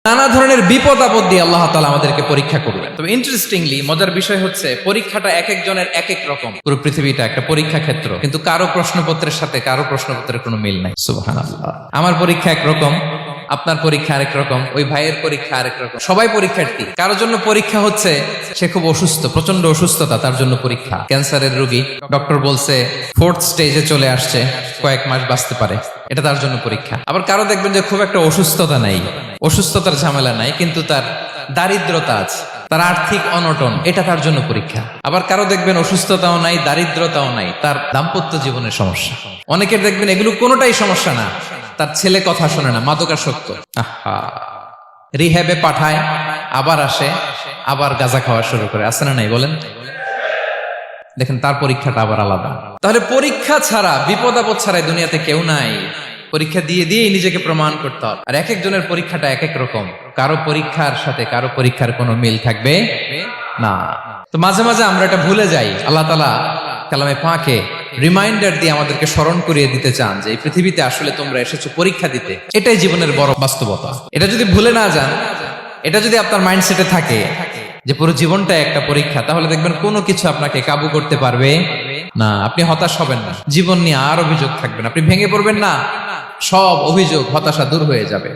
নানা ধরনের বিপদ আপদ দিয়ে আল্লাহ তাআলা আমাদেরকে পরীক্ষা করবেন। তবে ইন্টারেস্টিংলি মজার বিষয় হচ্ছে পরীক্ষাটা এক একজনের এক এক রকম। পুরো পৃথিবীটা একটা পরীক্ষা ক্ষেত্র, কিন্তু কারো প্রশ্নপত্রের সাথে কারো প্রশ্নপত্রের কোনো মিল নাই। সুবহানাল্লাহ। আমার পরীক্ষা একরকম, আপনার পরীক্ষা আরেক রকম, ওই ভাইয়ের পরীক্ষা আরেক রকম। সবাই পরীক্ষার্থী। কারোর জন্য পরীক্ষা হচ্ছে সে খুব অসুস্থ, প্রচন্ড অসুস্থতা, তার জন্য পরীক্ষা। ক্যান্সারের রোগী, ডক্টর বলছে 4th স্টেজে চলে আসছে, কয়েক মাস বাঁচতে পারে, এটা তার জন্য পরীক্ষা। আবার কারো দেখবেন যে খুব একটা অসুস্থতা নাই, অসুস্থতার ঝামেলা নাই, কিন্তু তার দারিদ্রতা আছে, তার আর্থিক অনটন, এটা তার জন্য পরীক্ষা। আবার কারো দেখবেন অসুস্থতাও নাই, দারিদ্রতাও নাই, তার দাম্পত্য জীবনের সমস্যা। অনেকের দেখবেন এগুলো কোনোটাই সমস্যা না, তার ছেলে কথা শোনে না, মাদকাসক্ত, রিহ্যাবে পাঠায়, আবার আসে, আবার গাঁজা খাওয়া শুরু করে, আছে না নাই বলেন? দেখেন তার পরীক্ষাটা আবার আলাদা। তাহলে পরীক্ষা ছাড়া, বিপদ আপদ ছাড়া দুনিয়াতে কেউ নাই। পরীক্ষা দিয়ে দিয়েই নিজেকে প্রমাণ করতে হবে। আর এক একজনের পরীক্ষাটা এক এক রকম, কারো পরীক্ষার সাথে কারো পরীক্ষার কোনো মিল থাকবে না। তো মাঝে মাঝে আমরা এটা ভুলে যাই। আল্লাহ তাআলা কালামে পাকে রিমাইন্ডার দিয়ে আমাদেরকে স্মরণ করিয়ে দিতে চান যে এই পৃথিবীতে আসলে তোমরা এসেছো পরীক্ষা দিতে। এটাই জীবনের বড় বাস্তবতা। এটা যদি ভুলে না যান, এটা যদি আপনার মাইন্ডসেটে থাকে যে পুরো জীবনটা একটা পরীক্ষা, তাহলে দেখবেন কোনো কিছু আপনাকে কাবু করতে পারবে না। আপনি হতাশ হবেন না, জীবন নিয়ে আর অভিযোগ থাকবে না, আপনি ভেঙে পড়বেন না, সব অভিযোগ হতাশা দূর হয়ে যাবে।